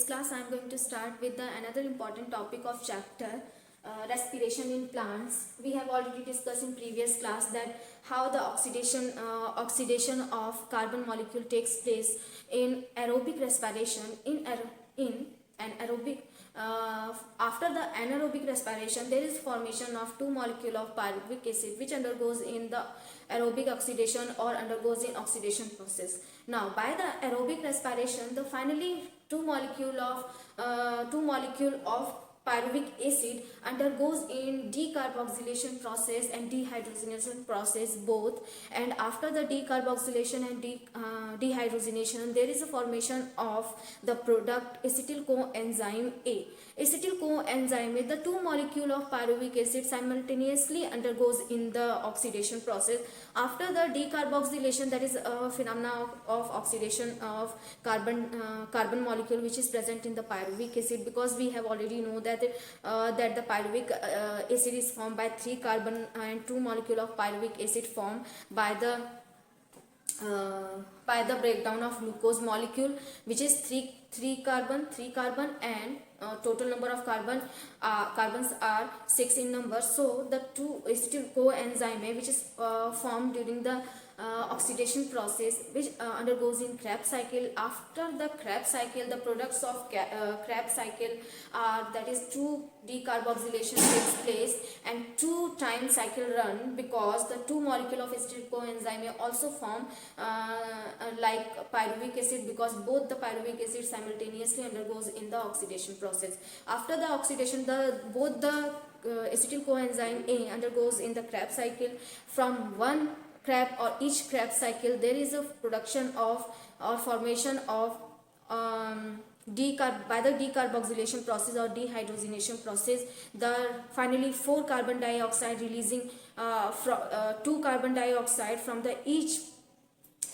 this class I am going to start with another important topic of chapter respiration in plants. We have already discussed in previous class that how the oxidation of carbon molecule takes place in aerobic respiration. In an aerobic after the anaerobic respiration, there is formation of two molecule of pyruvic acid which undergoes in the aerobic oxidation or undergoes in oxidation process. Now, by the aerobic respiration, the finally two molecule of pyruvic acid undergoes in decarboxylation process and dehydrogenation process both, and after the decarboxylation and dehydrogenation, there is a formation of the product acetyl coenzyme A. Acetyl coenzyme, the two molecule of pyruvic acid simultaneously undergoes in the oxidation process. After the decarboxylation, that is a phenomena of oxidation of carbon molecule which is present in the pyruvic acid, because we have already know that the pyruvic acid is formed by 3 carbon and 2 molecule of pyruvic acid formed by the breakdown of glucose molecule, which is 3 carbon and total number of carbons are 6 in number. So the two acetyl coenzyme which is formed during the oxidation process, which undergoes in Krebs cycle. After the Krebs cycle, the products of Krebs cycle are, that is 2 decarboxylation takes place and 2 time cycle run, because the 2 molecule of acetyl coenzyme also form like pyruvic acid, because both the pyruvic acid simultaneously undergoes in the oxidation process. After the oxidation, both the acetyl coenzyme A undergoes in the Krebs cycle. From one Krebs or each Krebs cycle, there is a production of or formation of by the decarboxylation process or dehydrogenation process, the finally 4 carbon dioxide releasing 2 carbon dioxide from the each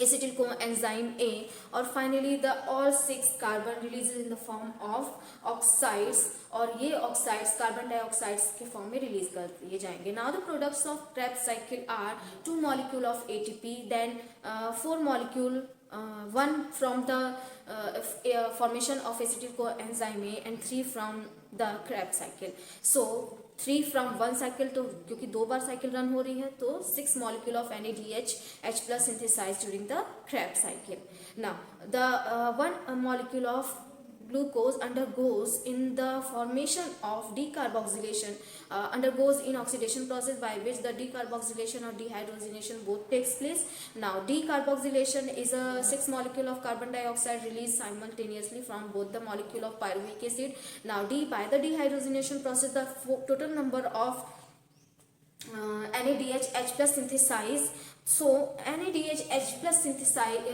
acetyl coenzyme A, or finally the all 6 carbon releases in the form of oxides, और ये oxides carbon dioxides के form में release कर दिए जाएंगे. Now the products of Krebs cycle are 2 molecule of ATP, then 4 molecule, 1 from the formation of acetyl coenzyme A and 3 from the Krebs cycle. So 3 from 1 cycle, तो क्योंकि 2 बार cycle run हो रही है, तो 6 molecule of NADH H plus synthesized during the Krebs cycle. Now the 1 molecule of glucose undergoes in the formation of decarboxylation, undergoes in oxidation process, by which the decarboxylation or dehydrogenation both takes place. Now decarboxylation is a 6 molecule of carbon dioxide released simultaneously from both the molecule of pyruvic acid. Now by the dehydrogenation process, the total number of NADH H plus synthesized. So NADH H plus synthesized,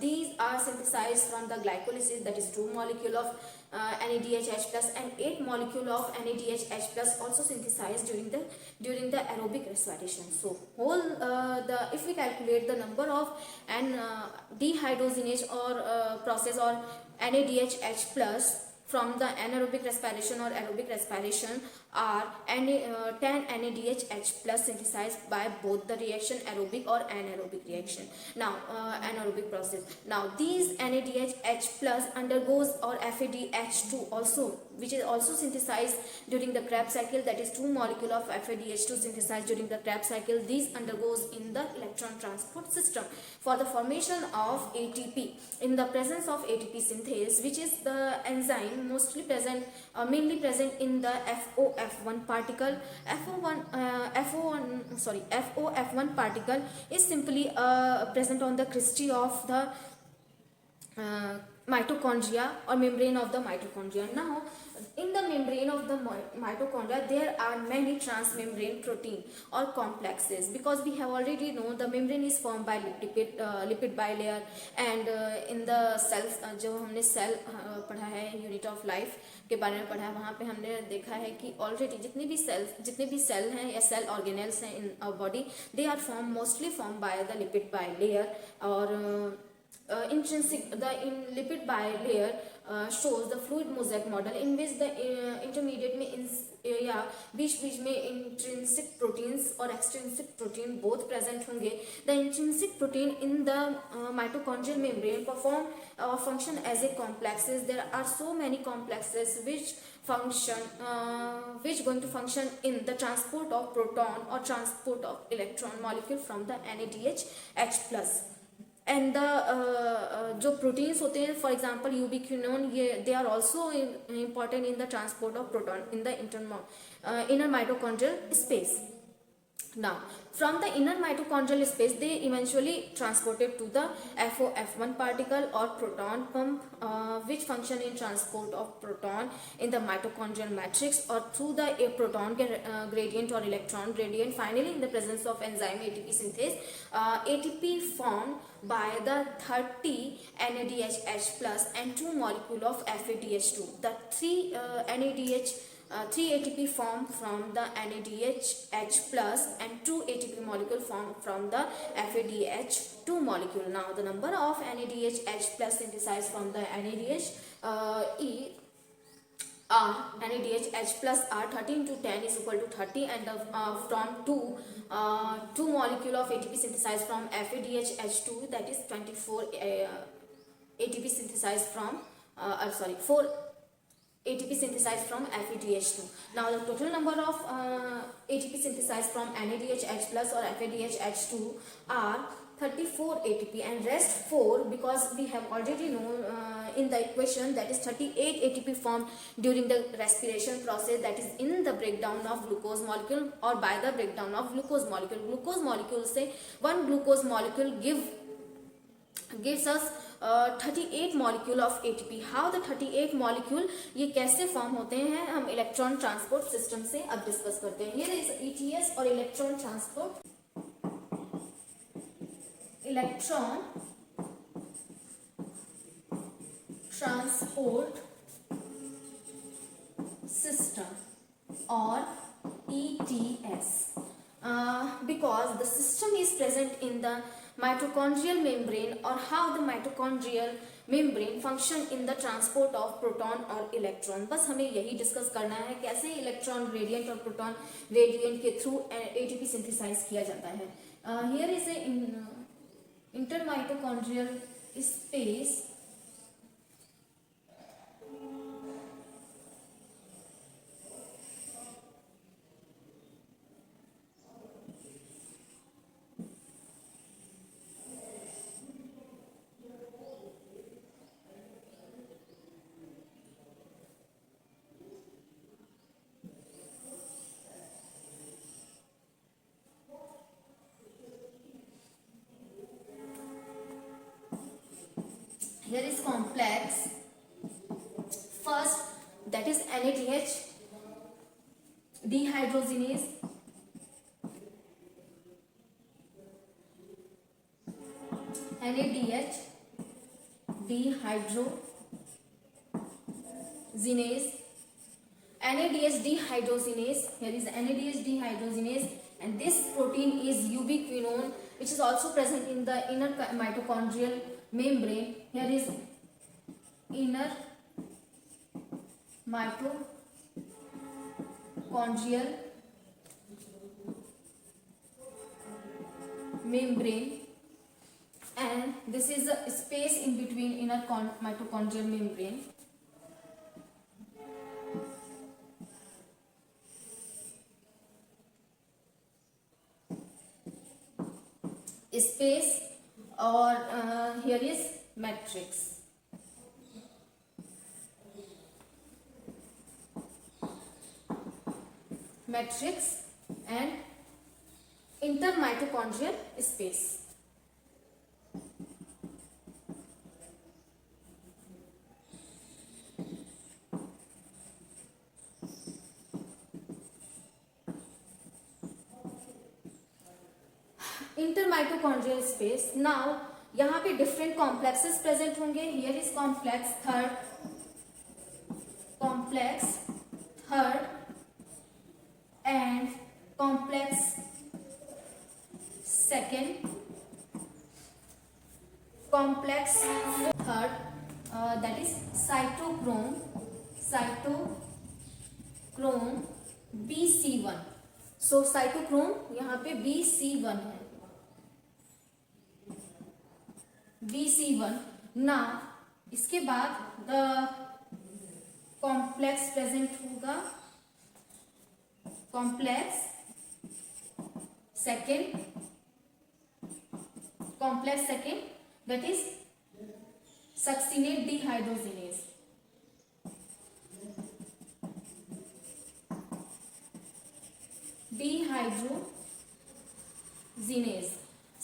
these are synthesized from the glycolysis, that is 2 molecule of NADH H plus and 8 molecule of NADH H plus also synthesized during the aerobic respiration. So whole if we calculate the number of dehydrogenase or process or NADH H plus from the anaerobic respiration or aerobic respiration are 10 NADH H plus synthesized by both the reaction, aerobic or anaerobic reaction. Now anaerobic process. Now these NADH H plus undergoes or FADH2 also, which is also synthesized during the Krebs cycle, that is 2 molecule of FADH2 synthesized during the Krebs cycle. These undergoes in the electron transport system for the formation of ATP. In the presence of ATP synthase, which is the enzyme mostly present, mainly present in the FOF1 particle. FOF1 particle is simply present on the cristae of the mitochondria or membrane of the mitochondria. Now in the membrane of the mitochondria, there are many transmembrane protein or complexes, because we have already known the membrane is formed by lipid bilayer, and in the cells, जो हमने cell पढ़ा है unit of life के बारे में पढ़ा है, वहाँ पे हमने देखा है कि ऑलरेडी जितने भी सेल हैं या सेल ऑर्गेनेल्स हैं in our body, they are mostly form by the lipid bilayer, और intrinsic, the in lipid bilayer shows the fluid mosaic model in which the intermediate में या बीच में intrinsic proteins और extrinsic protein both present होंगे. The intrinsic protein in the mitochondrial membrane perform function as a complexes. There are so many complexes which going to function in the transport of proton or transport of electron molecule from the NADH H plus. And the जो proteins होते हैं, for example ubiquinone, ये they are also important in the transport of proton in the inner mitochondrial space. Now, from the inner mitochondrial space, they eventually transported to the FOF1 particle or proton pump, which function in transport of proton in the mitochondrial matrix or through the proton gradient or electron gradient. Finally, in the presence of enzyme ATP synthase, ATP formed by the 30 NADH plus and 2 molecule of FADH2. The 3 ATP formed from the NADH plus and 2 ATP molecule formed from the FADH2 molecule. Now the number of NADH plus synthesized from the NADH plus are 13 to 10 is equal to 30, and from 2 molecule of ATP synthesized from FADH2, that is 24 ATP synthesized from 4 ATP synthesized from FADH2. Now the total number of ATP synthesized from NADH plus or FADH2 are 34 ATP, and rest 4, because we have already known in the equation, that is 38 ATP formed during the respiration process, that is in the breakdown of glucose molecule or by the breakdown of glucose molecule. Glucose molecule से one glucose molecule gives us 38 molecule of ATP. How the 38 molecule ये कैसे form होते हैं, हम electron transport system से अब discuss करते हैं. Here is ETS और electron transport system or ETS. Because the system is present in the mitochondrial membrane, or how the mitochondrial membrane function in the transport of proton or electron. बस हमें यही discuss करना है कैसे electron gradient और proton gradient के through ATP synthesise किया जाता है. Here is a intermitochondrial space. Here is complex. First, that is NADH dehydrogenase. NADH dehydrogenase. NADH dehydrogenase. Here is NADH dehydrogenase, and this protein is ubiquinone, which is also present in the inner mitochondrial membrane. Here is inner mitochondrial membrane, and this is a space in between inner mitochondrial membrane. Space, or here is matrix. And intermitochondrial space. Intermitochondrial space. Now यहाँ पे different complexes present होंगे. Here is complex third and complex second, complex third that is cytochrome BC1. So cytochrome यहाँ पे BC1 है, BC1. ना इसके बाद the complex present होगा, complex second that is succinate dehydrogenase.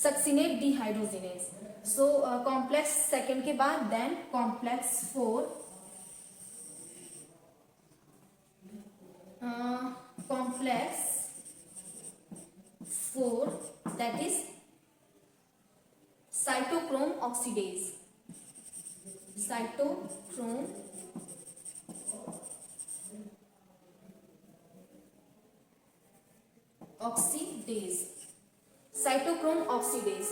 Succinate dehydrogenase. So complex second के बाद then complex 4, that is cytochrome oxidase. Cytochrome oxidase.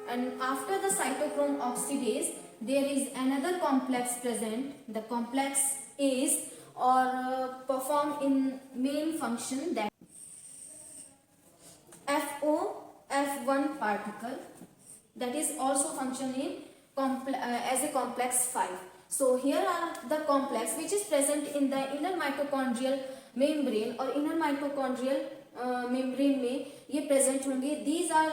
And after the cytochrome oxidase there is another complex present. The complex is or perform in main function, that F1 particle, that is also function in as a complex 5. So here are the complex which is present in the inner mitochondrial membrane और inner mitochondrial membrane में ये present होंगे. These are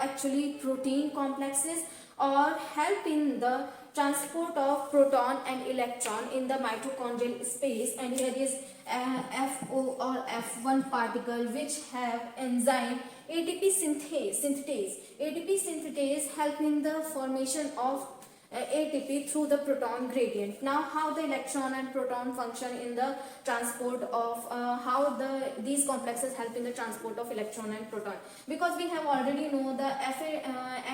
actually protein complexes or help in the transport of proton and electron in the mitochondrial space. And here is FO or F1 particle which have enzyme ATP synthetase. ATP synthetase help in the formation of ATP through the proton gradient. Now how the electron and proton function in the transport of how these complexes help in the transport of electron and proton, because we have already know the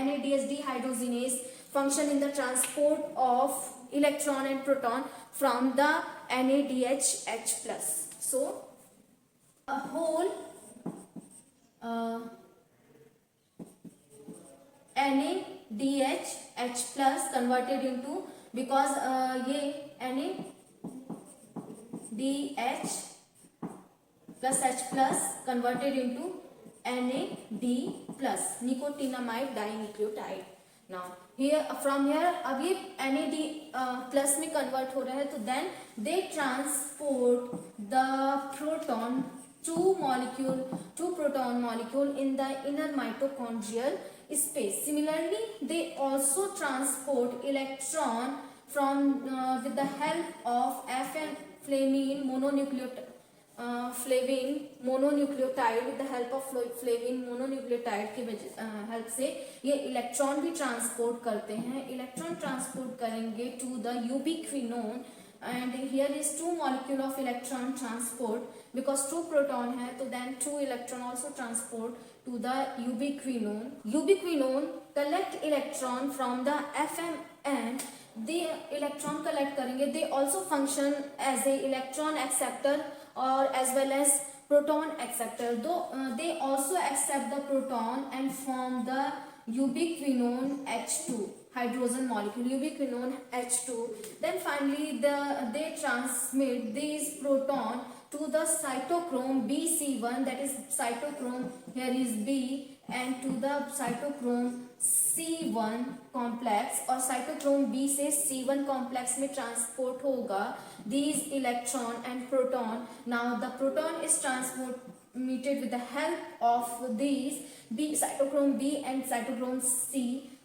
NADH dehydrogenase function in the transport of electron and proton from the NADH H+. So a whole NADH H+ converted into, because ये NADH plus H+ converted into NAD+, nicotinamide dinucleotide. Now here from here अब ये NAD plus में convert हो रहा है, तो then they transport the proton two proton molecule in the inner mitochondrial space. Similarly they also transport electron from with the help of flavine mononucleotide. With the help of flavine mononucleotide की help से ये electron भी transport करते हैं. Electron transport करेंगे to the ubiquinone, and here is 2 molecule of electron transport, because 2 proton है तो then 2 electron also transport to the ubiquinone collect electron from the FMN. they electron collect करेंगे. they also function as a electron acceptor or as well as proton acceptor, though they also accept the proton and form the ubiquinone H2 hydrogen molecule, ubiquinone H2. Then finally they transmit these proton to the cytochrome BC1, that is cytochrome here is B, and to the cytochrome C1 complex, और cytochrome B से C1 complex में transport होगा these electron and proton. Now the proton is transmitted with the help of these cytochrome B and cytochrome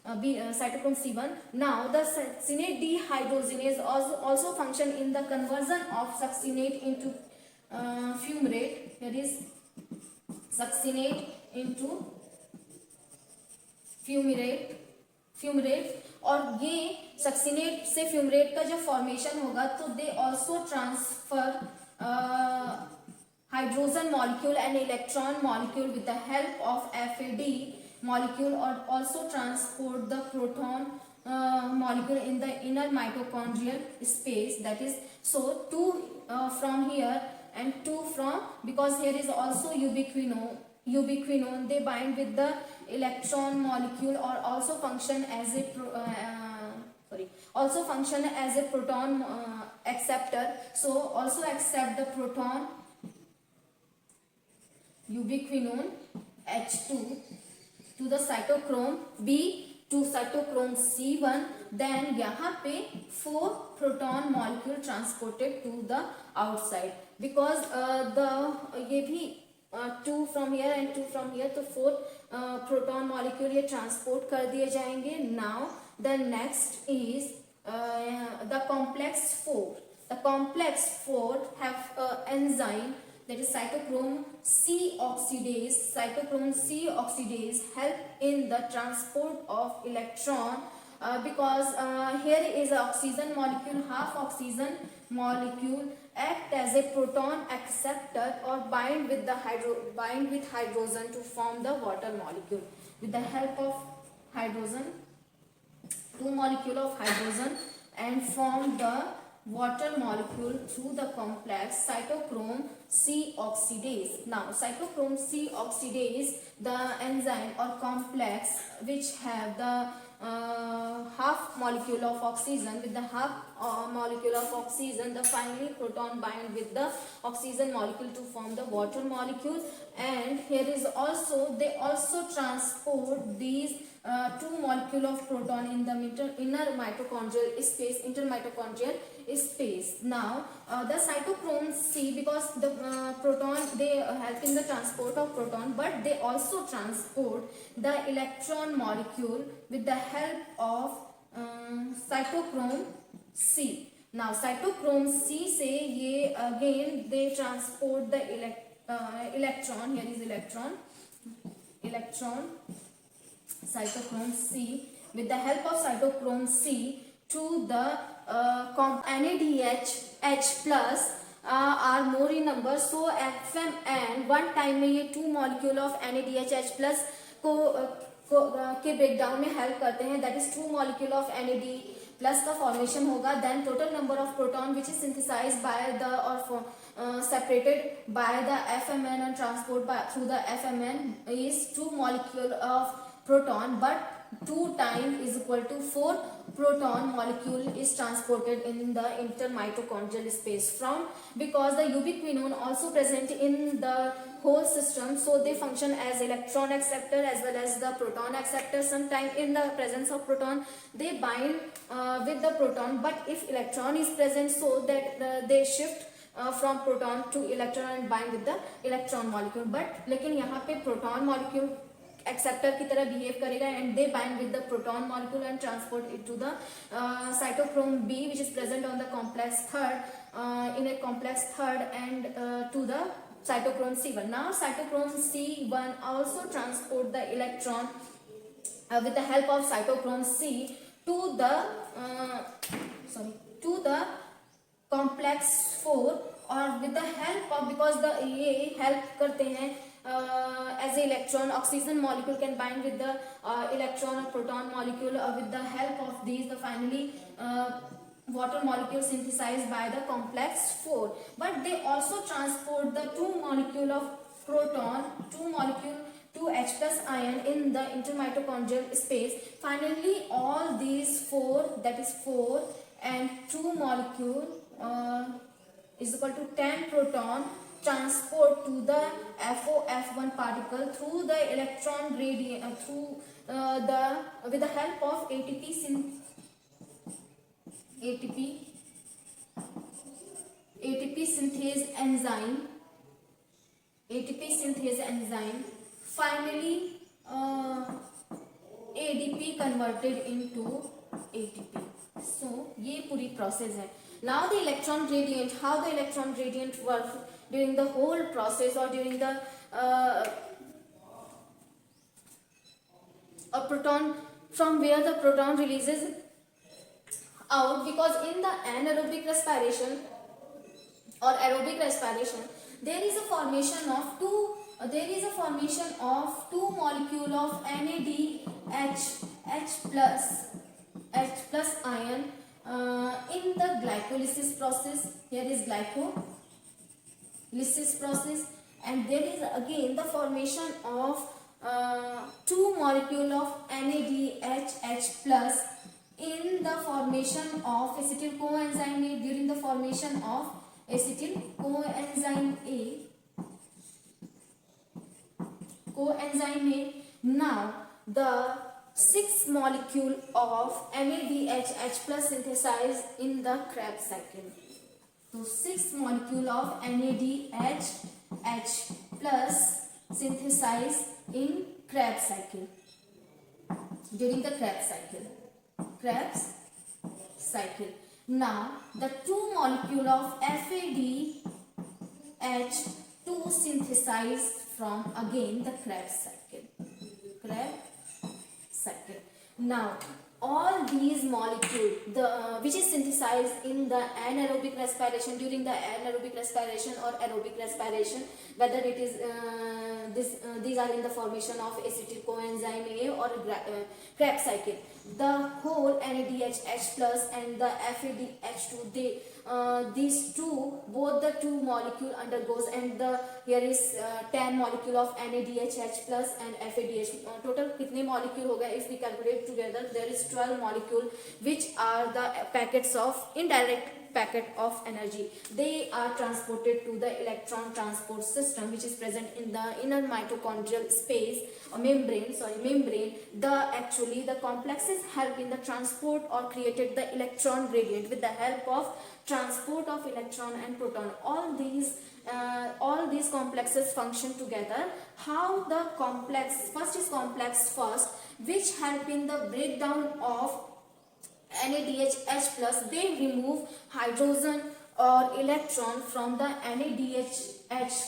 cytochrome C1. Now the succinate dehydrogenase also function in the conversion of succinate into fumarate. Here is succinate into fumarate, और ये succinate से fumarate का जब formation होगा तो they also transfer hydrogen molecule and electron molecule with the help of FAD molecule, or also transport the proton molecule in the inner mitochondrial space. That is, so 2 from here and 2 from, because here is also ubiquinone, they bind with the electron molecule or also function as a also function as a proton acceptor. So also accept the proton ubiquinone H2 to the cytochrome B to cytochrome C1. then यहाँ पे 4 proton molecule transported to the outside, because ये भी 2 from here and 2 from here, तो 4 proton molecule ये transport कर दिए जाएंगे. Now the next is the complex 4. The complex 4 have enzyme, that is cytochrome C oxidase. Cytochrome C oxidase help in the transport of electron, because here is an oxygen molecule, half oxygen molecule act as a proton acceptor or bind with hydrogen to form the water molecule. With the help of hydrogen, 2 molecule of hydrogen, and form the water molecule through the complex cytochrome C oxidase. Now cytochrome C oxidase, the enzyme or complex which have the half molecule of oxygen, with the half molecule of oxygen, the finally proton bind with the oxygen molecule to form the water molecule. And here is also, they also transport these 2 molecule of proton in the inner mitochondrial space, intermitochondrial space. Now the cytochrome C, because the proton, they help in the transport of proton, but they also transport the electron molecule with the help of cytochrome C. Now cytochrome C से ये again they transport the electron. Here is electron cytochrome C, with the help of cytochrome C to the NADH H plus are more in number. So FMN one time में ये 2 molecule of NADH H plus के breakdown में help करते हैं, that is 2 molecule of NAD plus का formation होगा. Then total number of proton which is synthesized by the or separated by the FMN and transport through the FMN is 2 molecule of proton, but 2 times is equal to 4 proton molecule is transported in the intermitochondrial space from, because the ubiquinone also present in the whole system, so they function as electron acceptor as well as the proton acceptor. Sometime in the presence of proton they bind with the proton, but if electron is present, so that they shift from proton to electron and bind with the electron molecule. But लेकिन यहाँ पे proton molecule acceptor की तरह behave करेगा and they bind with the proton molecule and transport it to the cytochrome B, which is present on the complex third, in a complex third, and to the cytochrome C1. Now cytochrome C1 also transport the electron with the help of cytochrome C to the complex 4, और with the help of, because the ये help करते हैं as a electron, oxygen molecule can bind with the electron or proton molecule, with the help of these the finally water molecule synthesized by the complex 4. But they also transport the 2 molecule of proton, 2 molecule 2H plus ion in the intermitochondrial space. Finally all these 4, that is 4 and 2 molecule is equal to 10 proton transport to the FOF1 particle through the electron gradient, with the help of ATP synthase enzyme, finally ADP converted into ATP. So ये पूरी process है. Now the electron gradient, how the electron gradient works during the whole process, or during the a proton, from where the proton releases out, because in the anaerobic respiration or aerobic respiration there is a formation of two molecule of NADH H plus ion in the glycolysis process. Here is glycolysis process, and there is again the formation of 2 molecule of NADH H plus in the formation of acetyl coenzyme A, during the formation of acetyl coenzyme A. Now the 6 molecule of NADH plus synthesized in the Krebs cycle. So 6 molecule of NADH plus synthesized in Krebs cycle, during the Krebs cycle. Now the 2 molecule of FADH2 synthesized from again the Krebs cycle. Now all these molecules which is synthesized in the anaerobic respiration, during the anaerobic respiration or aerobic respiration, whether it is these are in the formation of acetyl coenzyme A or Krebs cycle, the whole NADH plus and the FADH2, these two, both the two molecule undergoes, and here is 10 molecule of NADH plus and FADH. Total कितने molecule हो गए? If we calculate together, there is 12 molecule, which are the packets of indirect packet of energy. They are transported to the electron transport system, which is present in the inner mitochondrial space or membrane. Actually the complexes help in the transport or created the electron gradient with the help of transport of electron and proton. All these complexes function together. How the complex first is complex first, which help in the breakdown of NADH plus. They remove hydrogen or electron from the NADH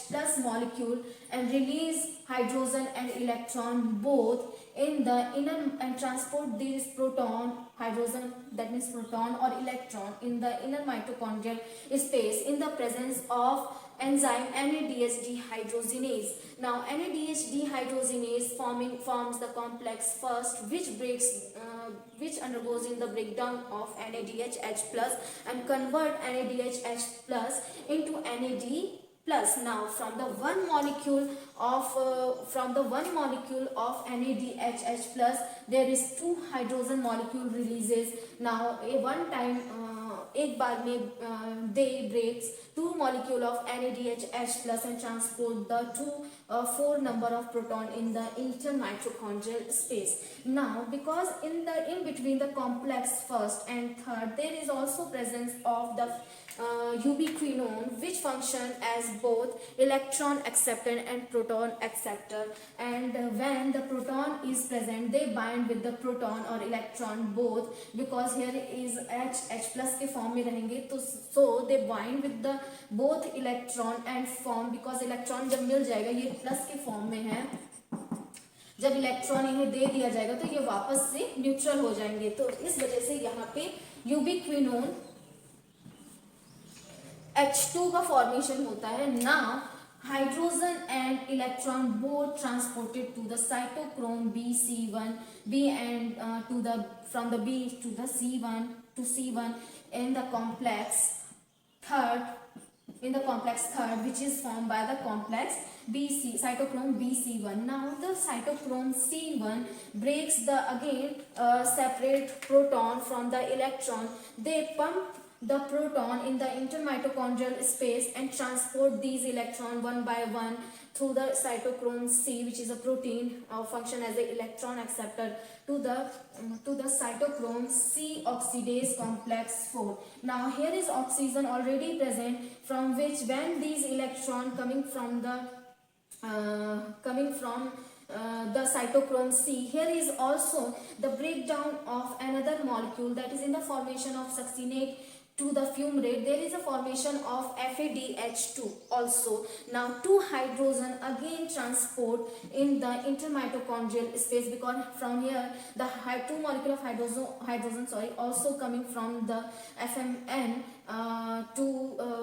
plus molecule and release hydrogen and electron both in the inner, and transport these hydrogen, that means proton or electron, in the inner mitochondrial space in the presence of enzyme NADH dehydrogenase. Now NADH dehydrogenase forms the complex first, which undergoes in the breakdown of NADH plus and convert NADH plus into NAD plus. Now from the one molecule of NADH plus, there is 2 hydrogen molecule releases. Now one time एक बार में they breaks 2 molecule of NADH plus and transport the 4 number of proton in the intermitochondrial space. Now because in between the complex first and third, there is also presence of the ubiquinone, which function as both electron acceptor and proton acceptor, and when the proton is present, they bind with the proton or electron both, because here is H plus के form में रहेंगे, तो so they bind with the both electron and form, because electron जब मिल जाएगा, ये plus के form में है, जब इलेक्ट्रॉन इन्हें दे दिया जाएगा तो ये वापस से न्यूट्रल हो जाएंगे, तो इस वजह से यहाँ पे यूबिक्विनोन H2 का फॉर्मेशन होता है. Now hydrogen and electron both transported to the cytochrome B and from the B to the C1 in the complex third, which is formed by the complex cytochrome BC1. Now the cytochrome C1 breaks separate proton from the electron. They pump the proton in the intermitochondrial space and transport these electrons one by one through the cytochrome C, which is a protein function as an electron acceptor, to the cytochrome C oxidase complex 4. Now here is oxygen already present, from which when these electrons coming from the cytochrome C, here is also the breakdown of another molecule, that is in the formation of succinate to the fumarate. There is a formation of FADH2 also. Now 2 hydrogen again transport in the intermitochondrial space, because from here the 2 molecule of hydrogen also coming from the FMN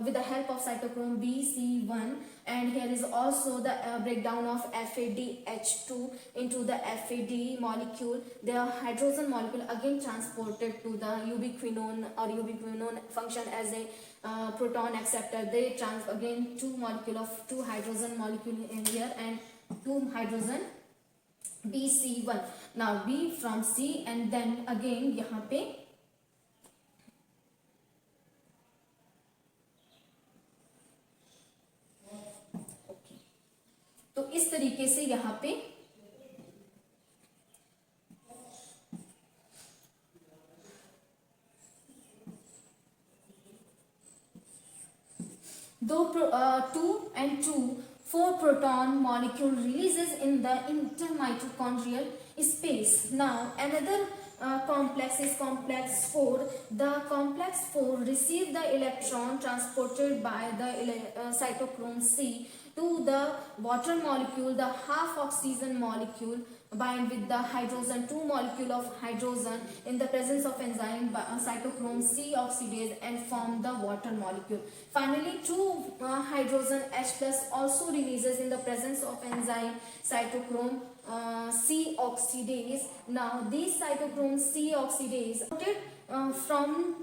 with the help of cytochrome BC1, and here is also the breakdown of FADH2 into the FAD molecule. The hydrogen molecule again transported to the ubiquinone function as a proton acceptor. They again 2 hydrogen molecule in here and 2 hydrogen BC1. Now B from C and then again यहाँ पे okay. तो इस तरीके से यहाँ पे two and two 4 proton molecule releases in the intermitochondrial space. Now another complex is complex 4. The complex 4 receive the electron transported by the cytochrome C to the water molecule. The half oxygen molecule bind with the hydrogen 2 molecule of hydrogen in the presence of enzyme cytochrome C oxidase and form the water molecule. Finally 2 hydrogen H plus also releases in the presence of enzyme cytochrome C oxidase. Now these cytochrome C oxidase from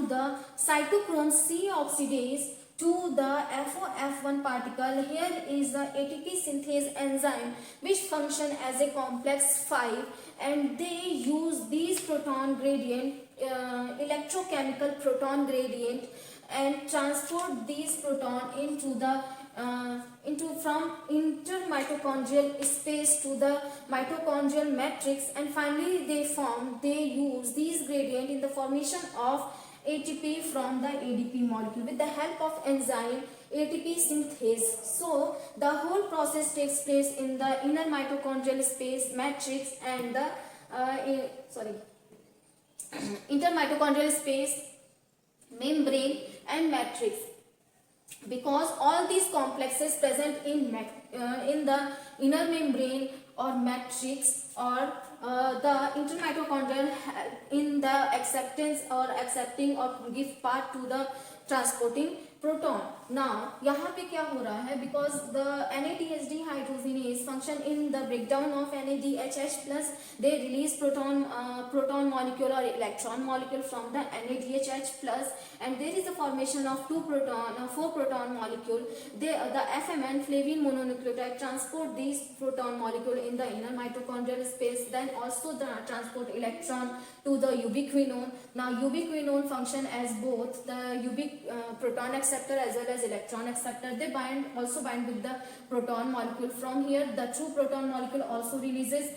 the cytochrome C oxidase to the FOF1 particle. Here is the ATP synthase enzyme which function as a complex 5, and they use these proton gradient electrochemical proton gradient and transport these proton into the from intermitochondrial space to the mitochondrial matrix, and finally they use these gradient in the formation of ATP from the ADP molecule with the help of enzyme ATP synthase. So the whole process takes place in the inner mitochondrial space matrix and the intermitochondrial space, membrane and matrix, because all these complexes present in the inner membrane or matrix or the intermitochondrial in the acceptance or accepting or give part to the transporting proton. Now यहाँ पे क्या हो रहा है, because the NADH dehydrogenase function in the breakdown of NADHH plus, they release proton molecule or electron molecule from the NADHH plus, and there is a formation of 4 proton molecule. The FMN flavine mononucleotide transport these proton molecule in the inner mitochondrial space, then also the transport electron to the ubiquinone. Now ubiquinone function as both the proton acceptor as well as electron acceptor. They also bind with the proton molecule. From here the true proton molecule also releases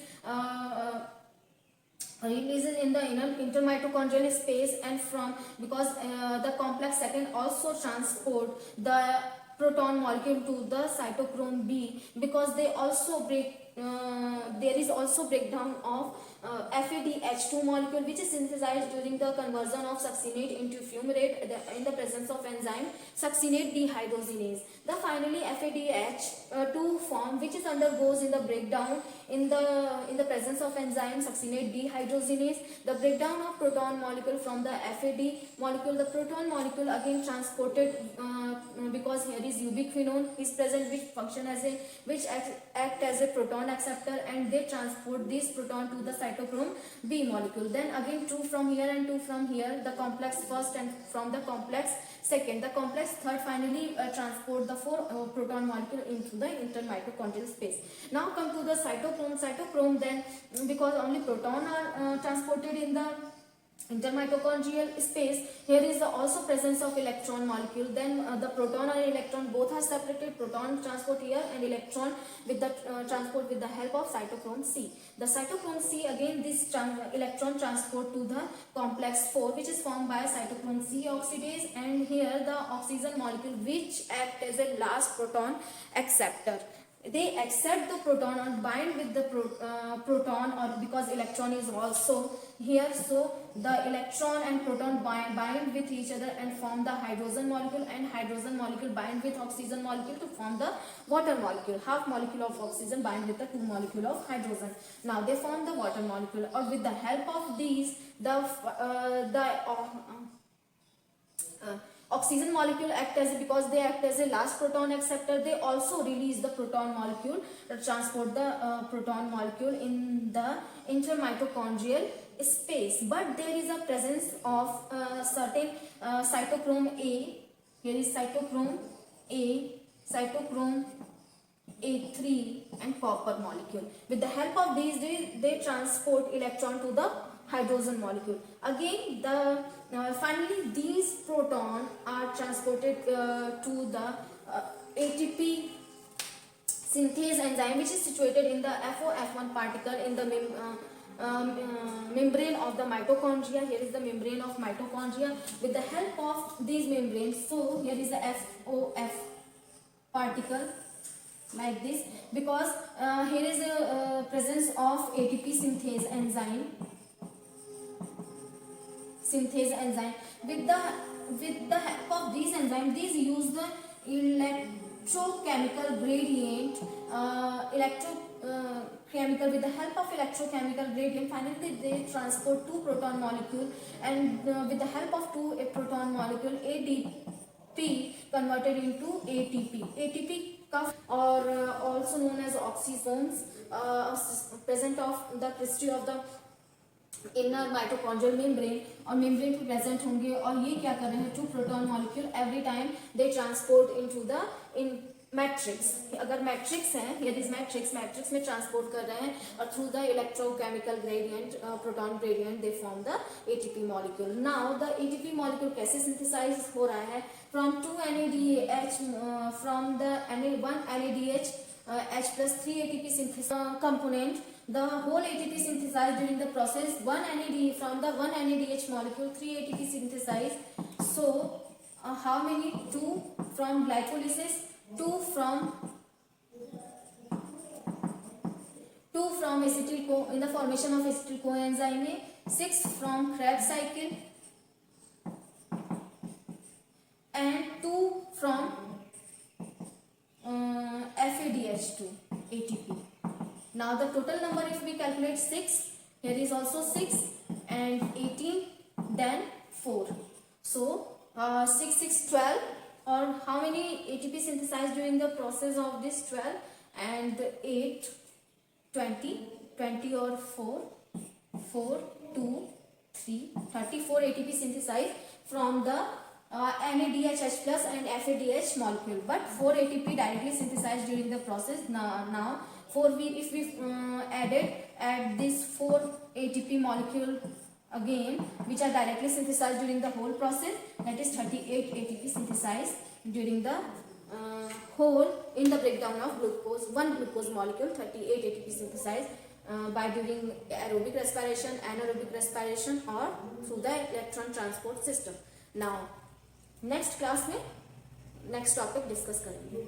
in the inner intermitochondrial space, and from because the complex second also transport the proton molecule to the cytochrome B, because they also there is also breakdown of FADH2 molecule which is synthesized during the conversion of succinate into fumarate in the presence of enzyme succinate dehydrogenase. The finally FADH2 form which is undergoes in the breakdown in the presence of enzyme succinate dehydrogenase. The breakdown of proton molecule from the FAD molecule, the proton molecule again transported because here is ubiquinone is present which act as a proton acceptor, and they transport this proton to the cytochrome B molecule. Then again 2 from here and 2 from here, the complex first and from the complex second. The complex third finally transport the 4 proton molecule into the intermitochondrial space. Now come to the cytochrome then, because only proton are transported in the intermitochondrial space, here is the also presence of electron molecule. Then the proton and electron both are separated, proton transport here and electron with the transport with the help of cytochrome C. The cytochrome C again this electron transport to the complex 4 which is formed by cytochrome C oxidase, and here the oxygen molecule which act as a last proton acceptor. They accept the proton and bind with the proton, or because electron is also here, so the electron and proton bind with each other and form the hydrogen molecule, and hydrogen molecule bind with oxygen molecule to form the water molecule. Half molecule of oxygen bind with the 2 molecule of hydrogen. Now they form the water molecule, or with the help of these oxygen molecule because they act as a last proton acceptor. They also release the proton molecule to transport the proton molecule in the intermitochondrial space. But there is a presence of certain cytochrome A. Here is cytochrome A, cytochrome A3 and copper molecule. With the help of these, they transport electron to the hydrogen molecule. Again, finally these proton are transported to the ATP synthase enzyme, which is situated in the FOF1 particle in the membrane of the mitochondria. Here is the membrane of mitochondria. With the help of these membranes, so here is the FOF particle like this, because here is a presence of ATP synthase enzyme. With the help of these enzymes, these use the electrochemical gradient, with the help of electrochemical gradient, finally they transport two proton molecule, and with the help of two proton molecule, ADP converted into ATP. ATP or also known as oxysomes, present of the crystal of the inner mitochondrial membrane, और membrane पे present होंगे, और ये क्या कर रहे हैं, two proton molecule every time they transport into the matrix. अगर matrix है, here is matrix में transport कर रहे हैं, और through the electrochemical gradient, proton gradient, they form the ATP molecule. Now the ATP molecule कैसे synthesize हो रहा है? From 2 NADH, from the one NADH H plus 3 ATP synthesis component, the whole ATP synthesized during the process, from the 1 NADH molecule 3 ATP synthesized. So how many? 2 from glycolysis, 2 from acetyl in the formation of acetyl coenzyme, 6 from Krebs cycle, and 2 from FADH2 ATP. Now the total number, if we calculate 6, here is also 6 and 18, then 4. So 6, 6, 12, or how many ATP synthesized during the process of this 12, and 8, 20 or 4, 2, 3, 34 ATP synthesized from the NADH plus and FADH molecule, but 4 ATP directly synthesized during the process. Now if we add this 4 ATP molecule again, which are directly synthesized during the whole process, that is 38 ATP synthesized during the whole in the breakdown of glucose. One glucose molecule, 38 ATP synthesized by during aerobic respiration, anaerobic respiration, or through the electron transport system. Now next class में next topic discuss करेंगे.